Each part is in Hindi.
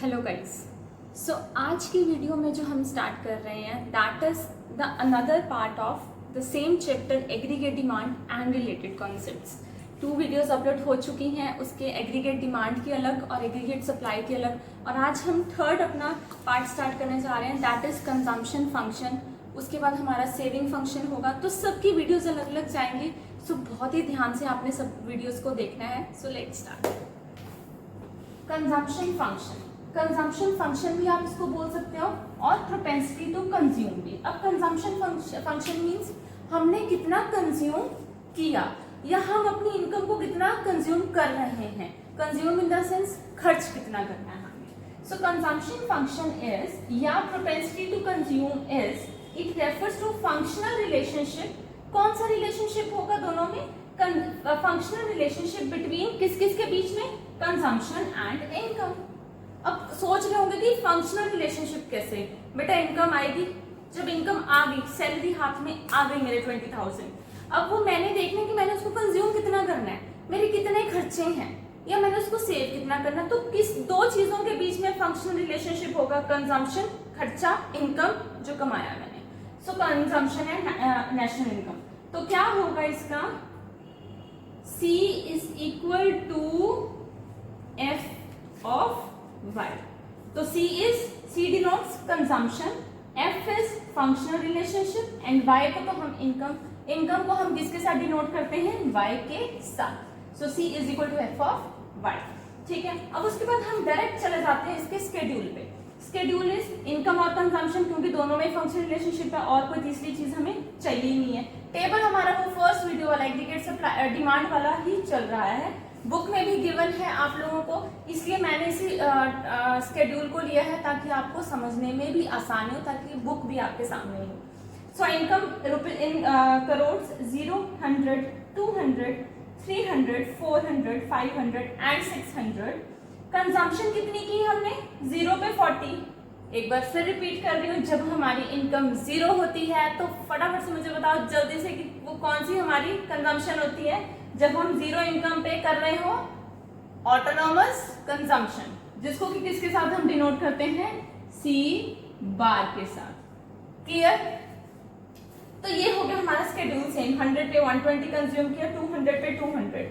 Hello guys. सो आज की वीडियो में जो हम स्टार्ट कर रहे हैं that is the another part of the same chapter aggregate demand and related concepts. 2 videos upload हो चुकी हैं, उसके एग्रीगेट डिमांड की अलग और एग्रीगेट सप्लाई की अलग, और आज हम थर्ड अपना पार्ट स्टार्ट करने जा रहे हैं दैट इज कंजम्पशन फंक्शन। उसके बाद हमारा सेविंग फंक्शन होगा, तो सबकी वीडियोस अलग अलग जाएंगी। सो बहुत ही ध्यान से आपने सब वीडियोस को देखना है। So let's start. Consumption function, consumption function भी आप इसको बोल सकते हो और प्रोपेंसिटी टू कंज्यूम भी। अब कंजम्पशन फंक्शन मींस हमने कितना कंज्यूम किया या हम अपनी इनकम को कितना कंज्यूम कर रहे हैं। कंज्यूम इन द सेंस खर्च कितना करना है हमें। सो कंजम्पशन फंक्शन इज या propensity to consume is it refers to functional relationship. कौन सा रिलेशनशिप होगा दोनों में? फंक्शनल रिलेशनशिप बिटवीन किस किस के बीच में? Consumption and income. अब सोच रहे होंगे कि फंक्शनल रिलेशनशिप कैसे? बेटा इनकम आएगी, जब इनकम आ गई, सैलरी हाथ में आ गई मेरे 20,000, अब वो मैंने देखना है कि मैंने उसको कंज्यूम कितना करना है, मेरे कितने खर्चे हैं या मैंने उसको सेव कितना करना है। तो किस 2 चीजों के बीच में फंक्शनल रिलेशनशिप होगा? कंजम्पशन खर्चा, इनकम जो कमाया मैंने। सो कंजम्पशन है नेशनल इनकम। तो क्या होगा इसका? C is equal to F of Y। तो C denotes consumption, F is functional relationship and Y को तो हम इनकम को हम किसके साथ डिनोट करते हैं? Y के साथ। So C is equal to F of Y। ठीक है, अब उसके बाद हम डायरेक्ट चले जाते हैं इसके स्केड्यूल पे। स्केड्यूल इज इनकम और कंजम्पशन, क्योंकि दोनों में फंक्शनल रिलेशनशिप है और कोई तीसरी चीज हमें चाहिए ही नहीं है। टेबल हमारा वो फर्स्ट वीडियो वाला एग्रीगेट सप्लाई डिमांड वाला ही चल रहा है, बुक में भी गिवन है आप लोगों को, इसलिए मैंने इसी स्केड्यूल को लिया है ताकि आपको समझने में भी आसानी हो, ताकि बुक भी आपके सामने हो। So income in crore, 0, 100, 200, 300, 400, 500 and 600। Consumption कितनी की हमने? 0 पे 40। एक बार फिर रिपीट कर रही हूँ, जब हमारी इनकम 0 होती है तो फटाफट से मुझे बताओ जल्दी से कि वो कौन सी हमारी कंजम्पशन होती है? जब हम 0 इनकम पे कर रहे हो, ऑटोनॉमस कंजम्पशन, जिसको कि किसके साथ हम डिनोट करते हैं? C बार के साथ। क्लियर? तो ये हो गया हमारा स्केड्यूल सेम। 100 पे 120 कंज्यूम किया, 200 पे 200,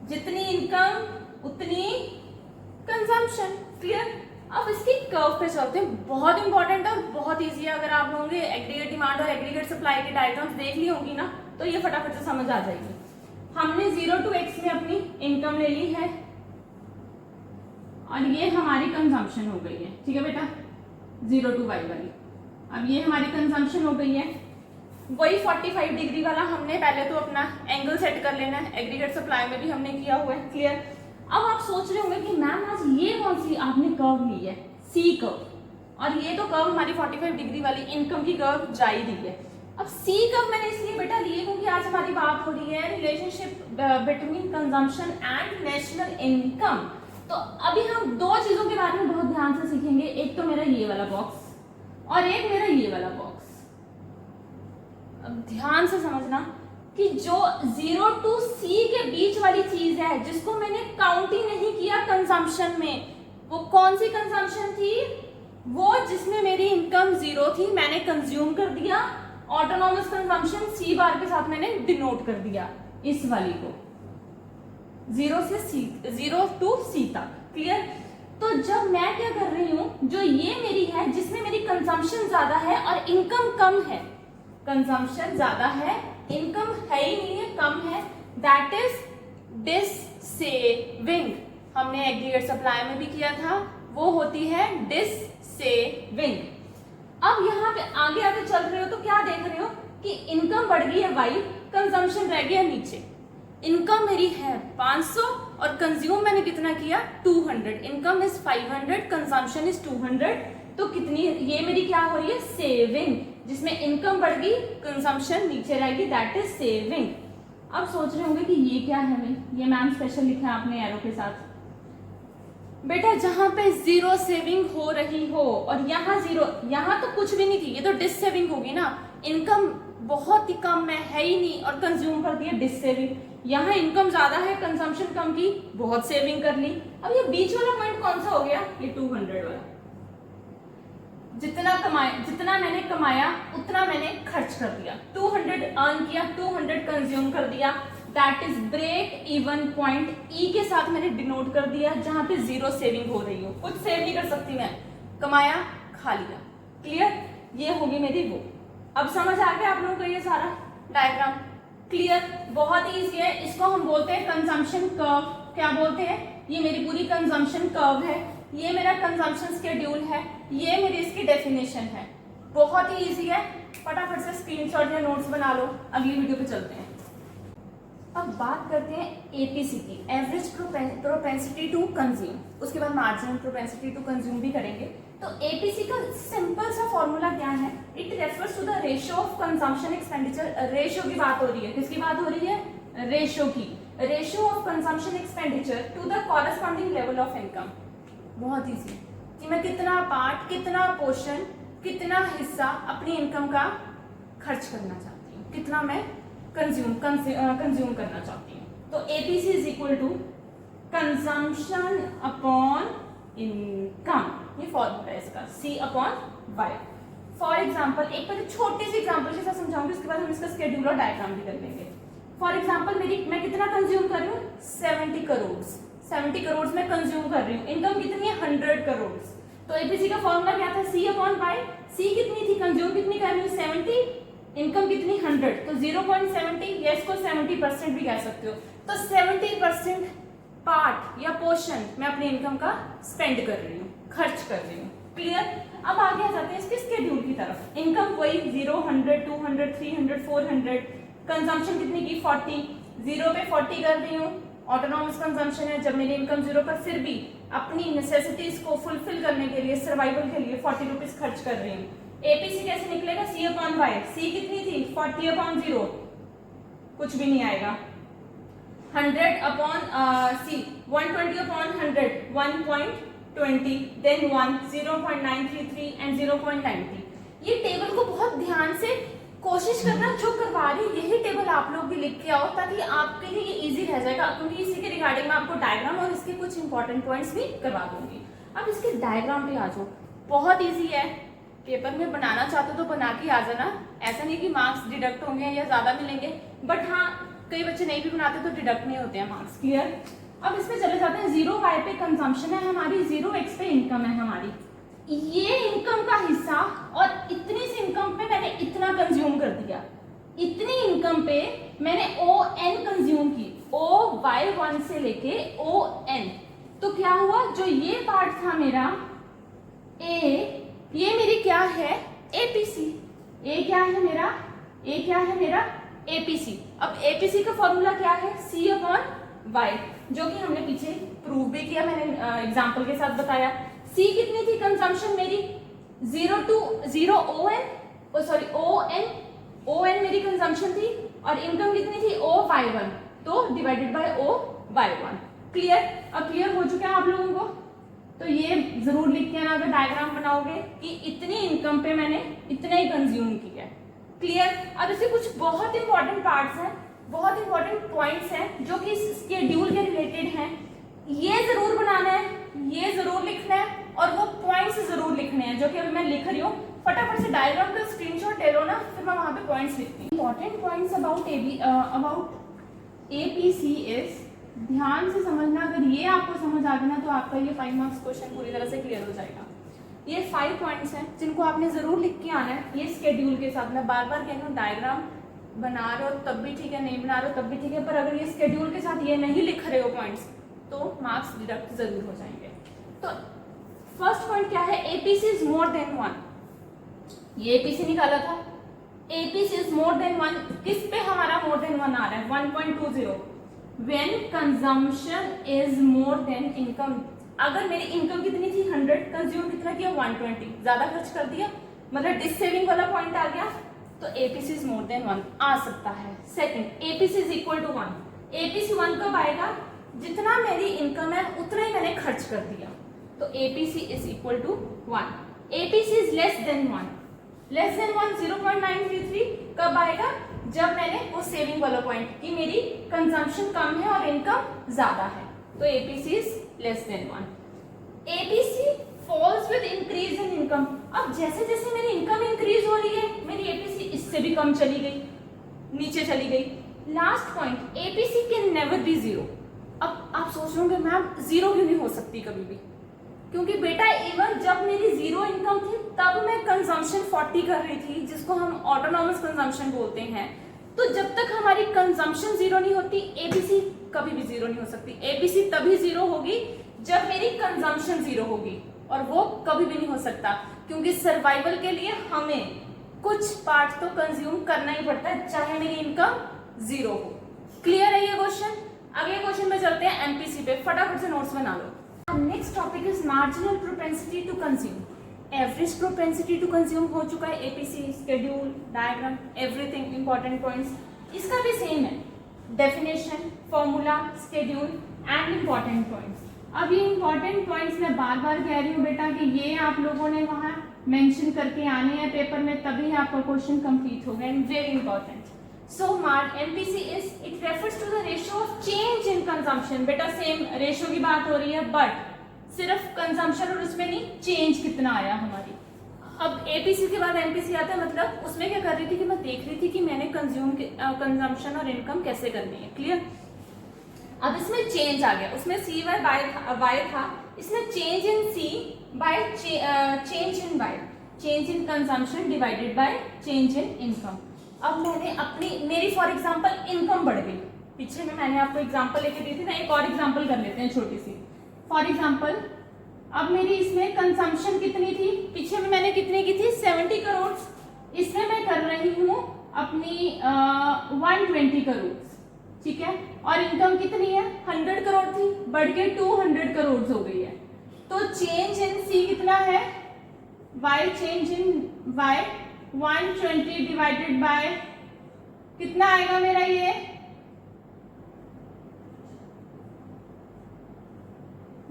जितनी इनकम उतनी कंजम्पशन। क्लियर? अब इसकी कर्व पे चलते हैं, बहुत इंपॉर्टेंट है और बहुत इजी है। अगर आप लोगों के एग्रीगेट डिमांड और एग्रीगेट सप्लाई के डायग्राम्स देख ली होंगी ना, तो ये फटाफट से समझ आ जाएगी। हमने 0 to X में अपनी इनकम ले ली है और ये हमारी कंजम्पशन हो गई है। ठीक है बेटा, 0 to Y वाली। अब ये हमारी कंजम्पशन हो गई है। वही 45 डिग्री वाला हमने पहले तो अपना एंगल सेट कर लेना है, एग्रीगेट सप्लाई में भी हमने किया हुआ है। क्लियर? अब आप सोच रहे होंगे कि मैम आज ये कौन सी आपने कर्व ली है? C कर्व, और ये तो कर्व हमारी 45 डिग्री वाली इनकम की कर्व जा ही रही है। अब C कर्व मैंने इसलिए बेटा लिए क्योंकि आज हमारी बात हो रही है relationship between consumption and national income. तो अभी हम 2 चीजों के बारे में बहुत ध्यान से सीखेंगे, एक तो मेरा ये वाला बॉक्स और एक मेरा ये वाला बॉक्स। अब ध्यान से समझना कि जो 0 to C के बीच वाली चीज है, जिसको मैंने काउंट ही नहीं किया कंजम्पशन में, वो कौन सी कंजम्पशन थी? वो जिसमें मेरी इनकम 0 थी, मैंने कंज्यूम कर दिया, ऑटोनॉमस कंजम्पशन C बार के साथ मैंने डिनोट कर दिया इस वाली को, 0 to C तक। क्लियर? तो जब मैं क्या कर रही हूं, जो ये मेरी है जिसमें मेरी कंजम्पशन ज्यादा है और इनकम कम है, कंजम्पशन ज्यादा है, इनकम है ही नहीं है, कम है, दैट इज डिस सेविंग। हमने एग्रीगेट सप्लाई में भी किया था, वो होती है डिस सेविंग। अब यहाँ पे आगे आगे चल रहे हो तो क्या देख रहे हो कि इनकम बढ़ गई है Y, कंजम्पशन रह गया नीचे। इनकम मेरी है 500 और कंज्यूम मैंने कितना किया? 200। इनकम इज 500, कंजम्पशन इज 200, तो कितनी ये मेरी क्या हो रही है? सेविंग, जिसमें इनकम बढ़ गई, कंजम्पशन नीचे रहेगी, दैट इज सेविंग। अब सोच रहे होंगे कि ये क्या है भाई? ये मैम स्पेशल लिखा है आपने एरो के साथ। बेटा जहां पे 0 सेविंग हो रही हो और यहाँ 0, यहाँ तो कुछ भी नहीं थी, ये तो डिस सेविंग होगी ना। इनकम बहुत ही कम है ही नहीं और कंज्यूम कर दिया डिस सेविंग। यहाँ इनकम ज्यादा है, कंजम्पशन कम की, बहुत सेविंग कर ली। अब ये बीच वाला पॉइंट कौन सा हो गया, ये 200 वाला। जितना मैंने कमाया उतना मैंने खर्च कर दिया। 200 अर्न किया, 200 कंज्यूम कर दिया। That is break even point. ई के साथ मैंने डिनोट कर दिया जहां पे जीरो सेविंग हो रही हो, कुछ सेव नहीं कर सकती मैं, कमाया खा लिया। क्लियर, ये होगी मेरी वो। अब समझ आ गया आप लोगों को ये सारा डायग्राम? क्लियर, बहुत इजी है। इसको हम बोलते हैं कंजम्पशन कर्व। क्या बोलते हैं? ये मेरी पूरी कंजम्पशन कर्व है, ये मेरा कंजम्पशन शेड्यूल है, ये मेरी इसकी डेफिनेशन है। बहुत ही इजी है, फटाफट से स्क्रीनशॉट या नोट्स बना लो। अगली वीडियो पे चलते हैं। अब बात करते हैं एपीसी की, एवरेज प्रोपेंसिटी टू कंज्यूम। उसके बाद मार्जिनल प्रोपेंसिटी टू कंज्यूम भी करेंगे। तो एपीसी का सिंपल सा फॉर्मूला क्या है? It refers to the ratio of consumption expenditure. Ratio की बात हो रही है, किसकी बात हो रही है? रेशियो की। Ratio of consumption expenditure to the corresponding level of income. बहुत इजी कि मैं कितना पार्ट, कितना पोर्शन, कितना हिस्सा अपनी इनकम का खर्च करना चाहती हूँ, कितना मैं कंज्यूम करना चाहती हूँ। तो APC is equal to consumption upon income, ये फॉर्मूला है इसका, C upon Y. For example, एक पहले छोटी सी एग्जाम्पल के साथ समझाऊंगी, उसके बाद हम इसका स्केड्यूल और डायग्राम भी कर लेंगे। फॉर एग्जाम्पल, मैं कितना कंज्यूम कर रही हूँ? 70 करोड़। 70 करोड़ में कंज्यूम कर रही हूँ। इनकम कितनी है? 100 करोड़। तो एपीसी का फॉर्मूला क्या था? सी अपॉन वाई। सी कितनी थी? कंज्यूम कितनी कर रही हूँ? 70, इनकम कितनी? 100, तो 0.70 या इसको 70% भी कह सकते हो। तो 70% पार्ट या पोर्शन मैं अपनी इनकम का स्पेंड कर रही हूँ, खर्च कर रही हूँ। क्लियर? अब आगे आ जाते हैं इसके स्केड्यूल की तरफ। इनकम वही 0, 100, 200, 300, 400। कंजम्पशन कितनी की? 40। 0 पे 40 कर रही हूँ, ऑटोनॉमस कंजम्पशन है। जब मेरी इनकम 0 पर, फिर भी अपनी नेसेसिटीज को फुलफिल करने के लिए, सर्वाइवल के लिए 40 रुपीज खर्च कर रही हूँ। एपीसी कैसे निकलेगा? सी अपॉन वाई। सी कितनी थी? 40 अपॉन 0, कुछ भी नहीं आएगा। 100 upon C, 120 upon 100, 1.20, then 1, 0.933 and 0.90। ये टेबल को बहुत ध्यान से कोशिश करना, जो करवा रही यही टेबल आप लोग भी लिख के आओ, ताकि आपके लिए ये इजी रह जाएगा, क्योंकि इसी के रिगार्डिंग मैं आपको डायग्राम और इसके कुछ इंपॉर्टेंट पॉइंट्स भी करवा दूंगी। अब इसके डायग्राम पे आ जाओ, बहुत इजी है। पेपर में बनाना चाहते हो तो बना के आ जाना, ऐसा नहीं कि मार्क्स डिडक्ट होंगे या ज्यादा मिलेंगे, बट हाँ कई बच्चे नहीं भी बनाते तो डिडक्ट नहीं होते हैं मार्क्स। क्लियर? अब इसमें चले जाते हैं। 0 वाई पे कंजम्पशन है हमारी, 0 एक्स पे इनकम है हमारी। ये इनकम का हिस्सा, और इतनी सी इनकम पे मैंने इतना कंज्यूम कर दिया। इतनी इनकम पे मैंने ON कंज्यूम की, OY1 से लेके ON। तो क्या हुआ? जो ये पार्ट था मेरा A, ये मेरी क्या है? एपीसी। ए क्या है मेरा? ए क्या है मेरा? एपीसी। अब एपीसी का फॉर्मूला क्या है? सी अपॉन वाई, जो कि हमने पीछे प्रूव भी किया, मैंने एग्जांपल के साथ बताया। सी कितनी थी कंजम्पशन मेरी? 0 to 0 ON, sorry ON, ON मेरी कंजम्पशन थी, और इनकम कितनी थी? OY1, तो डिवाइडेड बाय OY1। क्लियर? अब क्लियर हो चुका है आप लोगों को? तो ये जरूर लिख के आना अगर डायग्राम बनाओगे कि इतनी इनकम पे मैंने इतना ही कंज्यूम किया। क्लियर? अब इसके कुछ बहुत इंपॉर्टेंट पार्ट्स हैं, बहुत इंपॉर्टेंट पॉइंट्स हैं जो कि शेड्यूल के रिलेटेड हैं। ये जरूर बनाना है, ये जरूर लिखना है, और वो पॉइंट्स जरूर लिखने हैं जो कि अभी मैं लिख रही हूँ। फटाफट से डायग्राम का स्क्रीनशॉट ले लो ना, फिर मैं वहां पे पॉइंट्स लिखती हूँ। Important points about APC is, ध्यान से समझना। अगर ये आपको समझ आ गया ना तो आपका ये 5 मार्क्स क्वेश्चन पूरी तरह से क्लियर हो जाएगा। ये 5 पॉइंट्स हैं जिनको आपने जरूर लिख के आना है, ये स्केड्यूल के साथ। मैं बार बार कह रही हूँ, डायग्राम बना रहे हो तब भी ठीक है, नहीं बना रहे हो तब भी ठीक है, पर अगर ये स्केड्यूल के साथ ये नहीं लिख रहे हो पॉइंट्स, तो मार्क्स डिडक्ट जरूर हो जाएंगे। तो फर्स्ट पॉइंट क्या है? APC is more than 1। ये एपीसी निकाला था, एपीसी इज मोर देन 1। किस पे हमारा मोर देन 1 आ रहा है? 1.20। When consumption is more than income, अगर मेरी इनकम कितनी थी? 100, कंज्यूम कितना किया? 120, ज्यादा खर्च कर दिया, मतलब डिसेविंग वाला पॉइंट आ गया, तो एपीसी इज मोर देन 1 आ सकता है। Second, APC is equal to 1। APC 1 कब आएगा? जितना मेरी इनकम है उतना ही मैंने खर्च कर दिया, तो APC is equal to 1। APC is less than 1, less than 1 0.933 कब आएगा? जब मैंने वो सेविंग वाला पॉइंट कि मेरी कंजम्पशन कम है और इनकम ज्यादा है, तो APC is less than 1। APC falls with increase in income. अब जैसे जैसे मेरी इनकम इंक्रीज हो रही है, मेरी एपीसी इससे भी कम चली गई, नीचे चली गई। Last point, APC can never be zero. अब आप सोच रहे होंगे मैम जीरो क्यों नहीं हो सकती कभी भी? क्योंकि बेटा इवन जब मेरी जीरो इनकम थी तब मैं कंजम्पशन 40 कर रही थी, जिसको हम ऑटोनॉमस कंजम्पशन बोलते हैं। तो जब तक हमारी कंजम्पशन जीरो नहीं होती, एपीसी कभी भी जीरो नहीं हो सकती। एपीसी तभी जीरो होगी जब मेरी कंजम्पशन जीरो होगी, और वो कभी भी नहीं हो सकता, क्योंकि सर्वाइवल के लिए हमें कुछ पार्ट तो कंज्यूम करना ही पड़ता है, चाहे मेरी इनकम जीरो हो। क्लियर है ये क्वेश्चन? अगले क्वेश्चन में चलते हैं एमपीसी पे, फटाफट से नोट्स बना लो। Next topic is marginal propensity to consume. Average propensity to consume हो चुका है, APC, schedule, diagram, everything, important points. इसका भी सेम है, definition, formula, schedule and important points. अब ये इंपॉर्टेंट पॉइंट्स मैं बार बार कह रही हूँ बेटा कि ये आप लोगों ने वहां मेंशन करके आने हैं पेपर में, तभी आपका क्वेश्चन कंप्लीट होगा and very important. So MPC is it refers to the ratio of change in consumption। बेटा सेम रेशियो की बात हो रही है, बट सिर्फ कंजम्पशन और उसमें नहीं, चेंज कितना आया हमारी। अब एपीसी के बाद एमपीसी आता है, मतलब उसमें क्या कर रही थी कि मैं देख रही थी कि मैंने कंजम्पशन और इनकम कैसे करनी है। क्लियर? अब इसमें चेंज आ गया, उसमें सी वाई था, इसमें change in C by change in Y, change in consumption divided by change in income. अब मैंने अपनी मेरी फॉर एग्जांपल इनकम बढ़ गई, पीछे में मैंने आपको एग्जांपल लेके दी थी ना, एक और एग्जांपल कर लेते हैं छोटी सी। फॉर एग्जांपल अब मेरी इसमें कंजम्पशन कितनी थी, पीछे में मैंने कितनी की थी 70 करोड़, इसमें मैं कर रही हूँ अपनी 120 करोड़, ठीक है। और इनकम कितनी है 100 करोड़ थी, बढ़ के 200 करोड़ हो गई है। तो चेंज इन सी कितना है, Y, change in Y 120 divided by कितना आएगा मेरा ये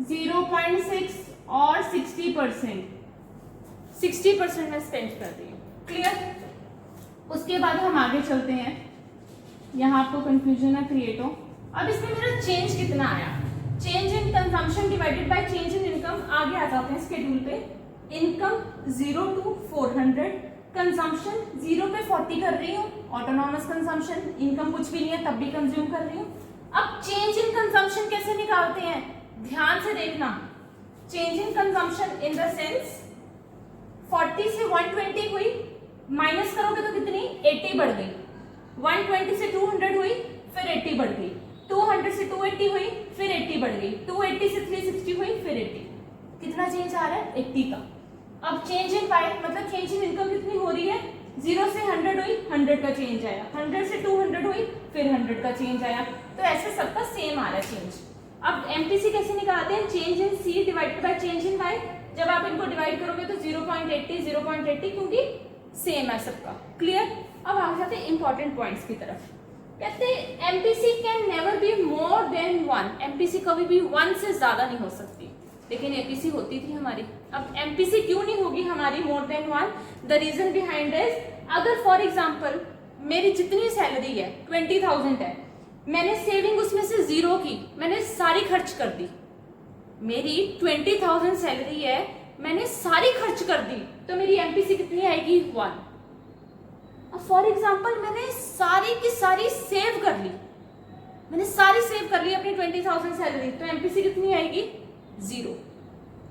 0.6 और 60%, 60% में स्पेंड कर रही हूँ। क्लियर? उसके बाद हम आगे चलते हैं, यहाँ आपको कंफ्यूजन ना क्रिएट हो। अब इसमें मेरा चेंज कितना आया, change in consumption divided by change in income. आगे आ जाते हैं स्केड्यूल पे। इनकम 0 to 400, कंजम्पशन 0 पे 40 कर रही हूँ, ऑटोनॉमस कंजम्पशन, इनकम कुछ भी नहीं है तब भी कंज्यूम कर रही हूँ। अब चेंज इन कंजम्पशन कैसे निकालते हैं, ध्यान से देखना। Change in consumption in the sense 40 से 120 हुई, माइनस करोगे तो कितनी 80 बढ़ गई, 120 से 200 हुई, फिर 80 बढ़ गई, 200 से 280 हुई, फिर 80 बढ़ गई, 280 से 360 हुई, फिर 80। कितना चेंज आ रहा है 80 का। अब चेंज इन वाई मतलब चेंज इन इनकम कितनी हो रही है, 0 से 100 हुई, 100 का चेंज आया, 100 से 200 हुई, फिर 100 का चेंज आया। तो ऐसे सबका सेम आ रहा है चेंज। अब एमपीसी कैसे निकालते हैं, change in C divided by change in Y. जब आप इनको डिवाइड करोगे तो 0.80 क्योंकि सेम है सबका। क्लियर? अब आ जाते हैं इंपॉर्टेंट पॉइंट्स की तरफ। कहते हैं MPC can never be more than 1। MPC कभी भी 1 से ज्यादा नहीं हो सकती, लेकिन एपीसी होती थी हमारी। अब एमपीसी क्यों नहीं होगी हमारी more than 1? The reason behind is, अगर फॉर एग्जांपल मेरी जितनी सैलरी है 20,000 है, मैंने सेविंग उसमें से 0 की, मैंने सारी खर्च कर दी। मेरी 20,000 सैलरी है, मैंने सारी खर्च कर दी, तो मेरी एमपीसी कितनी आएगी 1। अब फॉर एग्जांपल मैंने सारी की सारी सेव कर ली, मैंने सारी सेव कर ली अपनी 20,000 सैलरी, तो एमपीसी कितनी आएगी 0।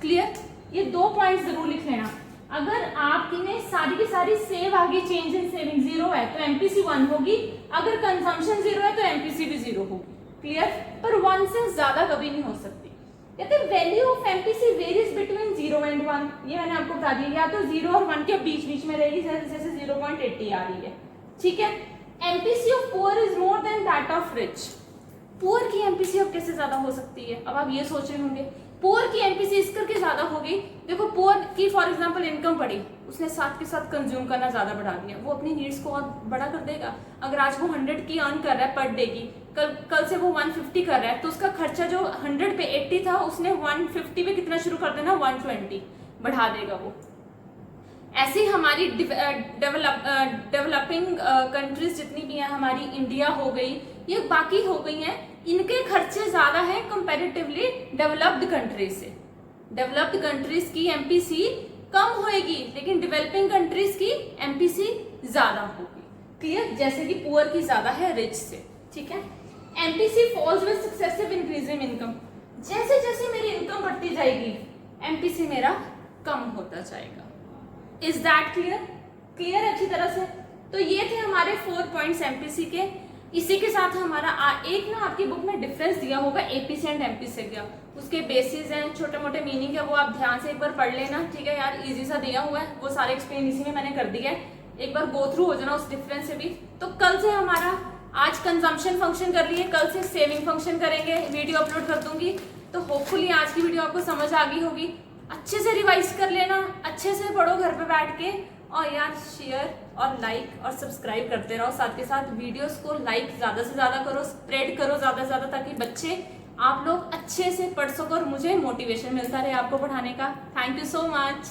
क्लियर? ये 2 पॉइंट जरूर लिख लेना। अगर आपकी ने सारी की सारी सेव आ गई, चेंज इन सेविंग 0 है तो एमपीसी 1 होगी, अगर कंजम्पशन 0 है तो एमपीसी भी 0 होगी। क्लियर? पर 1 से ज्यादा कभी नहीं हो सकती। कहते हैं value of MPC varies between 0 and 1। ये मैंने आपको बता दिया, या तो 0 और 1 के बीच में रहेगी, जैसे 0.80 आ रही है। ठीक है? MPC of poor is more then that of rich. Poor की एमपीसी अब कैसे ज्यादा हो सकती है? अब आप ये सोच रहे होंगे पुअर की एमपीसी इस करके ज्यादा हो गई। देखो पुअर की फॉर एग्जांपल इनकम बढ़ी, उसने साथ के साथ कंज्यूम करना ज्यादा बढ़ा दिया, वो अपनी नीड्स को और बड़ा कर देगा। अगर आज वो 100 की अर्न कर रहा है पर डे की, कल से वो 150 कर रहा है, तो उसका खर्चा जो 100 पे 80 था, उसने 150 पे कितना शुरू कर देना 120 बढ़ा देगा वो। ऐसे ही हमारी डेवलपिंग कंट्रीज जितनी भी हैं, हमारी इंडिया हो गई, ये बाकी हो गई हैं, इनके खर्चे ज्यादा हैं कंपैरेटिवली डेवलप्ड कंट्रीज से। डेवलप्ड कंट्रीज की एमपीसी कम होएगी, लेकिन डेवलपिंग कंट्रीज की एमपीसी ज्यादा होगी। क्लियर? जैसे कि पुअर की ज्यादा है रिच से। ठीक है। MPC falls with successive increase in income. जैसे जैसे मेरी इनकम बढ़ती जाएगी, एमपीसी मेरा कम होता जाएगा। Is that clear? क्लियर अच्छी तरह से? तो ये थे हमारे 4 पॉइंट्स एमपीसी के। इसी के साथ हमारा एक ना आपकी बुक में डिफरेंस दिया होगा एपीसी एंड एमपीसी का, उसके बेसिस हैं, छोटे मोटे मीनिंग है, वो आप ध्यान से एक बार पढ़ लेना। ठीक है यार, इजी सा दिया हुआ है, वो सारे एक्सप्लेन इसी में मैंने कर दिया है, एक बार गो थ्रू हो जाना उस डिफरेंस से भी। तो कल से हमारा, आज कंजम्पशन फंक्शन कर लिए, कल से सेविंग फंक्शन करेंगे, वीडियो अपलोड कर दूंगी। तो होपफुली आज की वीडियो आपको समझ आ गई होगी। अच्छे से रिवाइज कर लेना, अच्छे से पढ़ो घर पे बैठ के, और यार शेयर और लाइक और सब्सक्राइब करते रहो। साथ के साथ वीडियोस को लाइक ज्यादा से ज्यादा करो, स्प्रेड करो ज्यादा से ज्यादा, ताकि बच्चे आप लोग अच्छे से पढ़ सको और मुझे मोटिवेशन मिलता रहे आपको पढ़ाने का। Thank you so much.